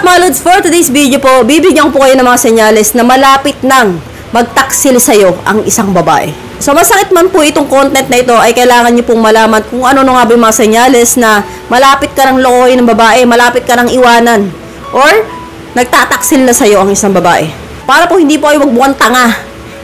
mga lods, for today's video po, bibigyan ko po kayo ng mga senyales na malapit nang magtaksil sa'yo ang isang babae. So masakit man po itong content na ito, ay kailangan nyo pong malaman kung ano nga ba yung mga senyales na malapit ka ng lokohin ng babae, malapit ka ng iwanan, or nagtataksil na sa'yo ang isang babae. Para po hindi po kayo magbukhang tanga,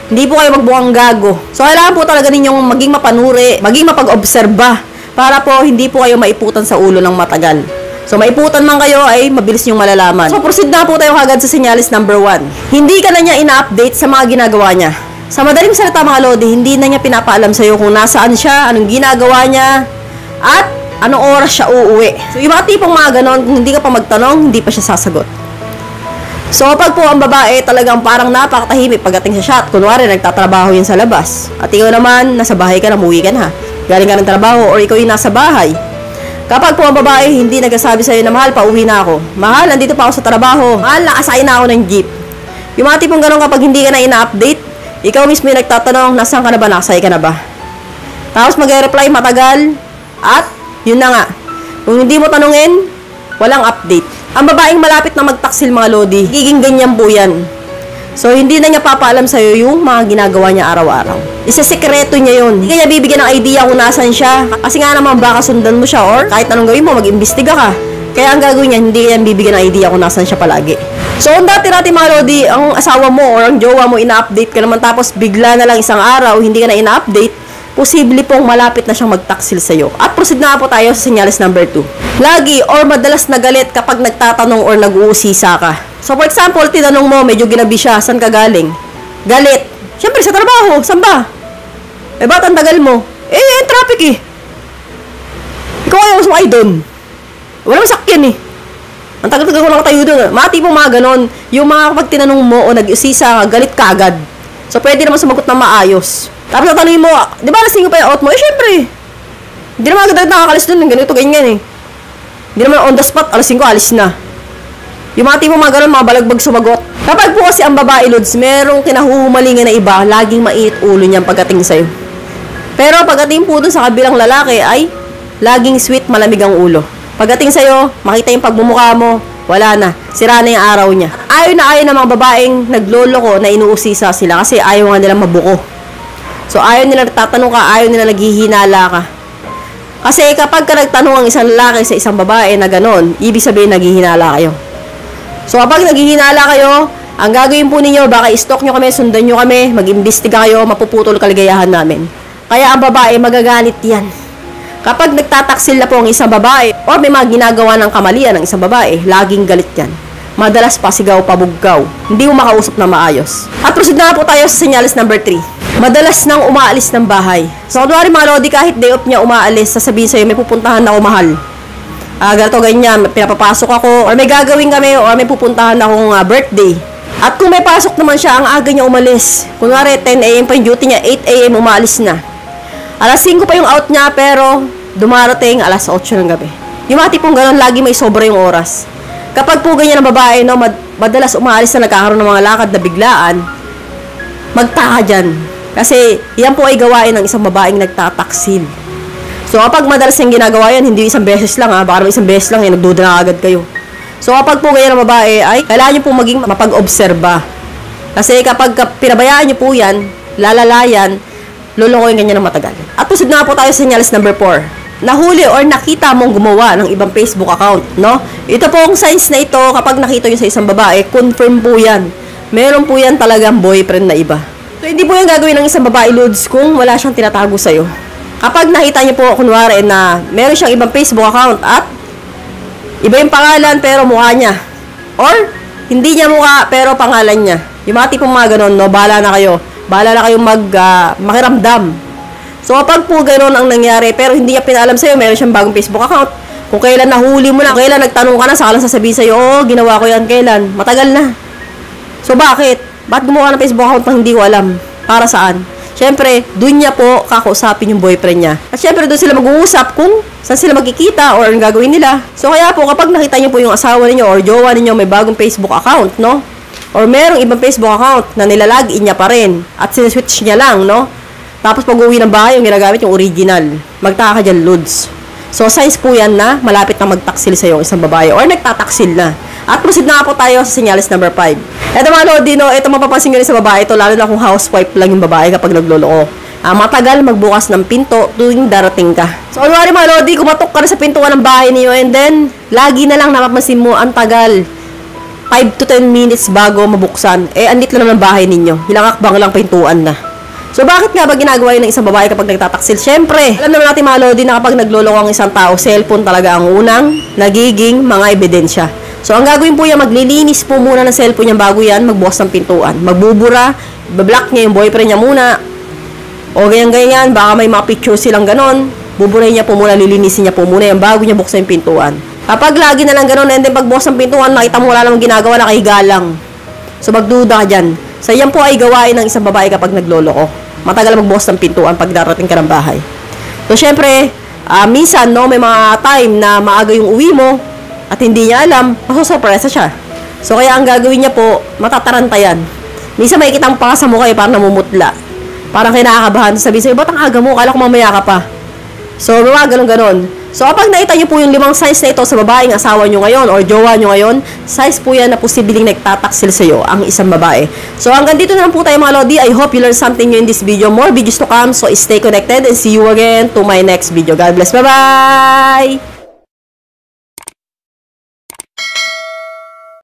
hindi po kayo magbukhang gago. So kailangan po talaga ninyong maging mapanuri, maging mapag-obserba, para po hindi po kayo maiputan sa ulo ng matagal. So maiputan man kayo ay mabilis niyong malalaman. So proceed na po tayo agad sa senyales number 1. Hindi ka na niya ina-update sa mga ginagawa niya. Sa madaling salita mga lodi, hindi na niya pinapaalam sa iyo kung nasaan siya, anong ginagawa niya, at anong oras siya uuwi. So yung mga tipong mga ganon, kung hindi ka pa magtanong, hindi pa siya sasagot. So kapag po ang babae talagang parang napakatahimik pagdating sa shot, kunwari nagtatrabaho yun sa labas, at ikaw naman nasa bahay ka na, umuwi ka na, galing ka ng trabaho, or ikaw yung nasa bahay. Kapag po ang babae hindi nagsasabi sa'yo na mahal, pauwi na ako, mahal, nandito pa ako sa trabaho, mahal, nakasakay na ako ng jeep. Yung mga tipong ganun, kapag hindi ka na ina-update, ikaw mismo yung nagtatanong, nasaan ka na ba, nakasakay ka na ba? Tapos mag-reply matagal, at yun na nga, kung hindi mo tanungin, walang update. Ang babaeng malapit na magtaksil mga lodi, giging ganyan po yan. So hindi na niya papaalam sa'yo yung mga ginagawa niya araw-araw. Isa-sekreto niya yun. Hindi kanya bibigyan ng idea kung nasan siya. Kasi nga naman baka sundan mo siya, or kahit anong gawin mo, mag-imbestiga ka. Kaya ang gagawin niya, hindi kanya bibigyan ng idea kung nasan siya palagi. So kung dati-dati mga lodi, ang asawa mo or ang jowa mo ina-update ka naman, tapos bigla na lang isang araw, hindi ka na ina-update, posible pong malapit na siyang magtaksil sa'yo. At proceed na po tayo sa senyales number 2. Lagi or madalas na galit kapag nagtatanong or nag-uusisa ka. So for example, tinanong mo, medyo ginabi siya, saan ka galing? Galit. Siyempre sa trabaho, saan ba? Eh ba't ang tagal mo? Eh, traffic eh. Ikaw ayaw sumakay doon. Wala masakyan eh. Ang tagal-tagal ko lang tayo doon. Mati po mga ganon. Yung mga kapag tinanong mo o nag-usisa ka, galit ka agad. So pwede naman sumagot na maayos. Tapos natanongin mo, di ba alas 5 pa yung out mo? Eh syempre. Hindi naman agad nakakalis doon. Ganito, ganyan eh. Hindi naman on the spot, alas 5, alis na. Yung mga tipo mga ganun, mga balagbag sumagot. Kapag po kasi ang babae, lods, merong kinahuhumalingan na iba, laging mainit ulo niyang pagdating sa'yo. Pero pagdating po dun sa kabilang lalaki ay laging sweet, malamig ang ulo. Pagdating sa'yo, makita yung pagmumukha mo, wala na. Sira na yung araw niya. Ayaw na ayaw ng mga babaeng nagloloko na inuusisa sila kasi ayaw nga nilang mabuko. So ayaw nila nagtatanong ka, ayaw nila naghihinala ka. Kasi kapag ka nagtanong ang isang lalaki sa isang babae na ganon, ibig sabihin naghihinala kayo. So kapag naghihinala kayo, ang gagawin po ninyo, baka i-stalk nyo kami, sundan nyo kami, mag-imbestiga kayo, mapuputol kaligayahan namin. Kaya ang babae, magaganit yan. Kapag nagtataksil na po ang isang babae, o may mga ginagawa ng kamalian ng isang babae, laging galit yan. Madalas pasigaw, pabuggaw. Hindi mo makausap na maayos. At proceed na po tayo sa senyales number 3. Madalas nang umaalis ng bahay. So kunwari mga lodi, kahit day off niya umaalis, sasabihin sa'yo, may pupuntahan ako mahal. Ganito, ganyan, pinapapasok ako, or may gagawin kami, or may pupuntahan akong birthday. At kung may pasok naman siya, ang aga niya umalis. Kunwari, 10 AM pa yung duty niya, 8 AM umaalis na. Alas 5 pa yung out niya, pero dumarating alas 8 ng gabi. Yung mga tipong ganun, lagi may sobra yung oras. Kapag po ganyan ang babae, no, madalas umaalis na nagkakaroon ng mga lakad na biglaan, magtaka dyan. Kasi yan po ay gawain ng isang babaeng nagtataksil. So kapag madalas yung ginagawa yan, hindi isang beses lang ha, baka naman isang beses lang, nagduda na agad kayo. So kapag po ganyan ang babae, ay kailangan nyo po maging mapag-obserba. Kasi kapag pinabayaan nyo po yan, lalalayan, lulukoyin ganyan ng matagal. At pusid na po tayo sa senyales number 4. Nahuli or nakita mong gumawa ng ibang Facebook account, no? Ito pong signs na ito, kapag nakita nyo sa isang babae, confirm po yan. Meron po yan talagang boyfriend na iba. So hindi po yan gagawin ng isang babae, lods, kung wala siyang tinatago sa'yo. Kapag nakita niyo po, kunwari, na meron siyang ibang Facebook account at iba yung pangalan pero mukha niya. Or, hindi niya mukha pero pangalan niya. Yung mga tipong mga ganun, no? Bahala na kayo. Bahala na kayong makiramdam. So, kapag po ganun ang nangyari, pero hindi niya pinaalam sa'yo, meron siyang bagong Facebook account. Kung kailan nahuli mo na, kung kailan nagtanong ka na, saka lang sasabihin sa'yo, oh, ginawa ko yan, kailan? Matagal na. So, bakit? Bakit gumawa ng Facebook account na hindi ko alam? Para saan? Siyempre, doon niya po kakausapin yung boyfriend niya. At siyempre, doon sila mag-uusap kung saan sila magkikita or ang gagawin nila. So, kaya po, kapag nakita niyo po yung asawa ninyo or jowa ninyo may bagong Facebook account, no? Or merong ibang Facebook account na nilalagin niya pa rin at sineswitch niya lang, no? Tapos, pag uwi ng bahay, yung ginagamit yung original. Magtaka ka dyan, lods. So, signs po yan na malapit na magtaksil sa'yo isang babae or nagtataksil na. At proceed na nga po tayo sa senyales number 5. Ito mga Lodi, no, ito mapapansin nyo rin sa babae ito, lalo na kung housewife lang yung babae kapag nagloloko. Matagal magbukas ng pinto tuwing darating ka. So, alwari mga Lodi, kumatok ka na sa pintuan ng bahay niyo and then, lagi na lang napapansin mo, ang tagal. 5 to 10 minutes bago mabuksan. Andit lang naman ng bahay ninyo. Ilang akbang lang pintuan na. So, bakit nga ba ginagawa yun ng isang babae kapag nagtataksil? Siyempre, alam naman natin mga Lodi na kapag nagloloko ang isang tao, cellphone talaga ang unang nagiging mga ebidensya. So, ang gagawin po yan, maglilinis po muna ng cellphone niya bago yan magbukas ng pintuan. Magbubura, bablock niya yung boyfriend niya muna. O ganyan-ganyan, baka may mga picture silang ganon. Buburay niya po muna, lilinisin niya po muna yan bago niya buksan yung pintuan. Kapag lagi na lang ganon, and then pagbukas ng pintuan, nakita mo wala namang ginagawa, nakahiga lang. So, magduda ka dyan. So, yan po ay gawain ng isang babae kapag nagloloko. Matagal magbukas ng pintuan pag darating ka ng bahay. So, syempre, minsan, no, may mga time na maaga yung uwi mo at hindi niya alam, masusurpresa siya. So, kaya ang gagawin niya po, matataranta yan. Minsan, makikita mo pa sa mukha parang namumutla. Parang kinakabahan. Sabi sa'yo, ba't ang aga mo? Kala ko mamaya ka pa. So, mga ganon-ganon. So, kapag nakita nyo po yung 5 size na ito sa babaeng asawa nyo ngayon or jowa nyo ngayon, size po yan na posibleng nagtataksil sa'yo ang isang babae. So, hanggang dito na lang po tayo mga Lodi. I hope you learned something new in this video. More videos to come. So, stay connected and see you again to my next video. God bless. Bye-bye!